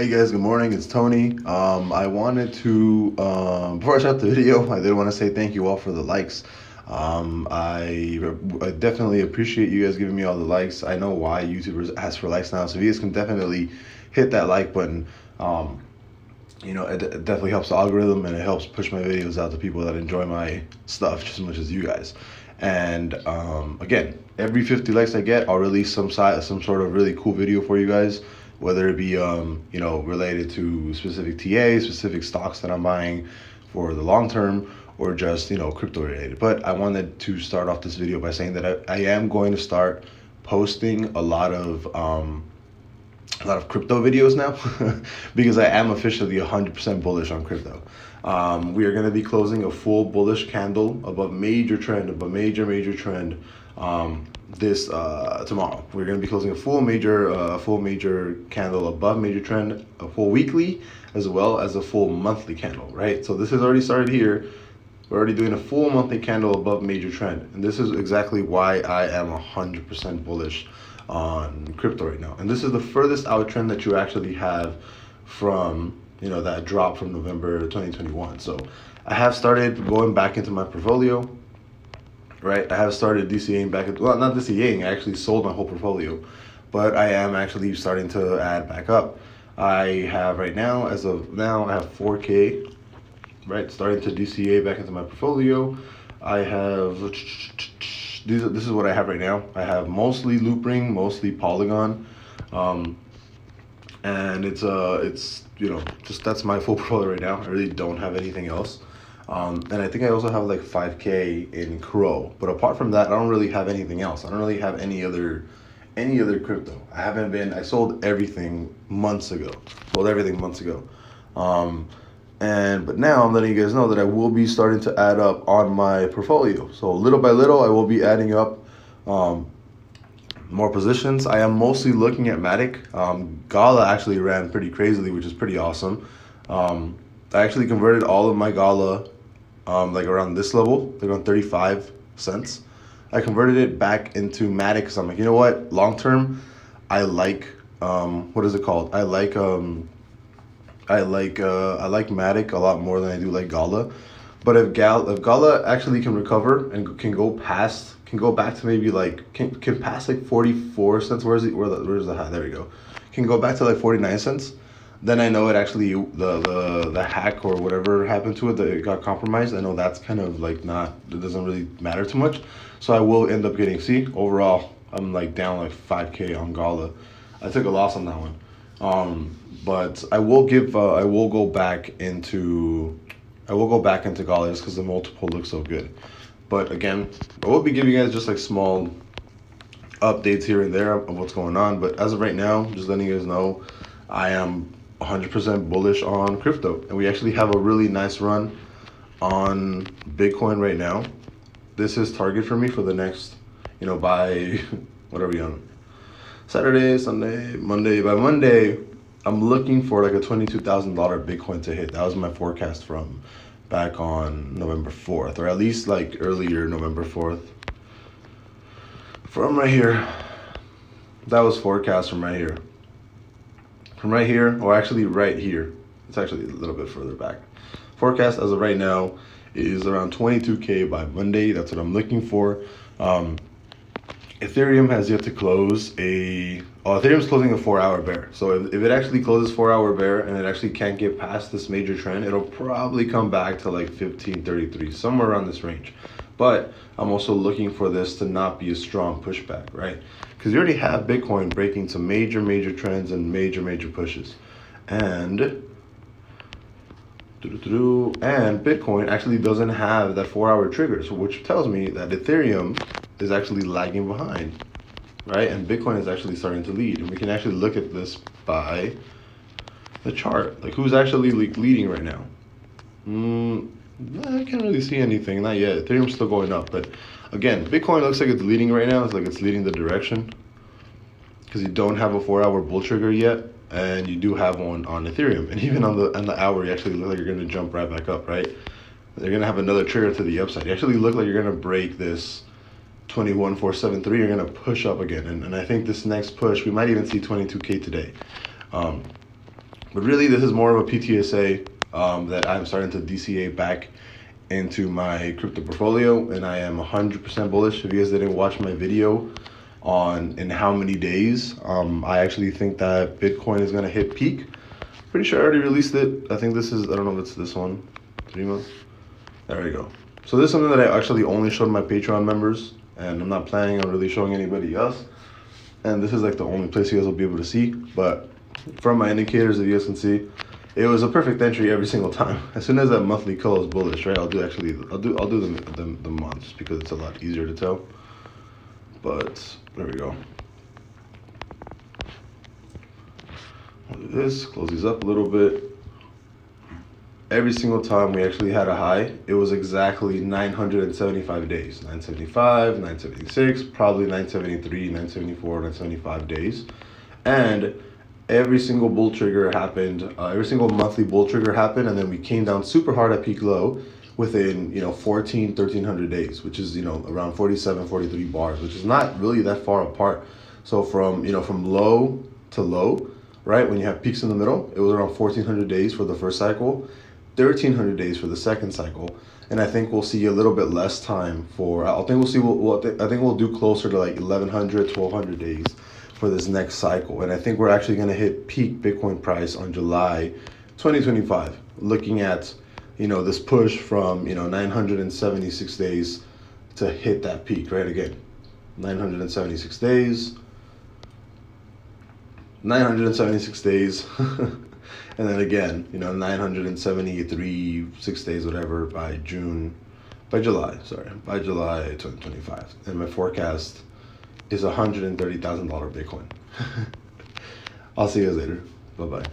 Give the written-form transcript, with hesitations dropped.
Hey guys, good morning. It's Tony. I wanted to, before I start the video, I did want to say thank you all for the likes. I definitely appreciate you guys giving me all the likes. I know why YouTubers ask for likes now, so if you guys can definitely hit that like button. It definitely helps the algorithm and it helps push my videos out to people that enjoy my stuff just as much as you guys. And again, every 50 likes I get, I'll release some sort of really cool video for you guys, whether it be related to specific TAs, specific stocks that I'm buying for the long term, or just crypto related. But I wanted to start off this video by saying that I am going to start posting a lot of crypto videos now because I am officially 100% bullish on crypto. We are going to be closing a full bullish candle above major trend, major trend this tomorrow. We're going to be closing a full major candle above major trend, a full weekly as well as a full monthly candle, right? So this has already started here. We're already doing a full monthly candle above major trend. And this is exactly why I am 100% bullish on crypto right now. And this is the furthest out trend that you actually have from, that drop from November 2021. So I have started going back into my portfolio, right? I have started DCAing back, well, not DCAing, I actually sold my whole portfolio, but I am actually starting to add back up. I have right now, as of now, I have 4K, right? Starting to DCA back into my portfolio. I have, this is what I have right now. I have mostly loop ring, mostly Polygon, and it's just that's my full portfolio right now. I really don't have anything else. And I think I also have like 5K in Crow, but apart from that, I don't really have anything else. I don't really have any other crypto. I sold everything months ago. But now I'm letting you guys know that I will be starting to add up on my portfolio. So little by little, I will be adding up more positions. I am mostly looking at Matic. Gala actually ran pretty crazily, which is pretty awesome. I actually converted all of my Gala like around this level, like around 35 cents. I converted it back into Matic because I'm like, you know what? Long term, I like what is it called? I like Matic a lot more than I do like Gala. But if Gala actually can recover and can go back to maybe like can pass like 44 cents. Where's the high? There we go. Can go back to like 49 cents. Then I know it actually the hack or whatever happened to it, that it got compromised. I know that's kind of like it doesn't really matter too much. So I will end up getting, overall I'm like down like 5K on Gala. I took a loss on that one. But I will go back into Gala just because the multiple looks so good. But again, I will be giving you guys just like small updates here and there of what's going on. But as of right now, just letting you guys know, I am 100% bullish on crypto, and we actually have a really nice run on Bitcoin right now. This is target for me for the next, by what are we on? Saturday, Sunday, Monday. By Monday, I'm looking for like a $22,000 Bitcoin to hit. That was my forecast from back on November 4th, or at least like earlier November 4th. From right here, that was forecast from right here. From right here, or actually right here. It's actually a little bit further back. Forecast as of right now is around 22K by Monday. That's what I'm looking for. Ethereum has yet to close Ethereum's closing a 4-hour bear. So if it actually closes 4-hour bear and it actually can't get past this major trend, it'll probably come back to like 1533, somewhere around this range. But I'm also looking for this to not be a strong pushback, right? Because you already have Bitcoin breaking some major trends and major pushes. And Bitcoin actually doesn't have that 4-hour trigger, so which tells me that Ethereum is actually lagging behind, right? And Bitcoin is actually starting to lead. And we can actually look at this by the chart. Like, who's actually leading right now? I can't really see anything, not yet. Ethereum's still going up, but again, Bitcoin looks like it's leading right now. It's like it's leading the direction because you don't have a 4-hour bull trigger yet, and you do have one on Ethereum. And even on the hour, you actually look like you're going to jump right back up, right? They're going to have another trigger to the upside. You actually look like you're going to break this 21,473. You're going to push up again. And I think this next push, we might even see 22K today. But really, this is more of a PTSA that I'm starting to DCA back into my crypto portfolio, and I am 100% bullish. If you guys didn't watch my video on in how many days, I actually think that Bitcoin is gonna hit peak. Pretty sure I already released it. I think this is, I don't know if it's this one, 3 months. There we go. So this is something that I actually only showed my Patreon members, and I'm not planning on really showing anybody else. And this is like the only place you guys will be able to see. But from my indicators, if you guys can see, it was a perfect entry every single time. As soon as that monthly close bullish, right? I'll do the months because it's a lot easier to tell. But there we go. I'll do this, close these up a little bit. Every single time we actually had a high, it was exactly 975 days. 975, 976, probably 973, 974, 975 days. And every single bull trigger happened, every single monthly bull trigger happened, and then we came down super hard at peak low within, 1300 days, which is, around 47, 43 bars, which is not really that far apart. So from, from low to low, right, when you have peaks in the middle, it was around 1400 days for the first cycle, 1300 days for the second cycle, and I think we'll see a little bit less time for, I think we'll do closer to like 1100, 1200 days for this next cycle. And I think we're actually going to hit peak Bitcoin price on July 2025, looking at, this push from, 976 days to hit that peak, right? Again, 976 days, 976 days. And then again, 973, 6 days, whatever, by July 2025. And my forecast is $130,000 Bitcoin. I'll see you guys later. Bye-bye.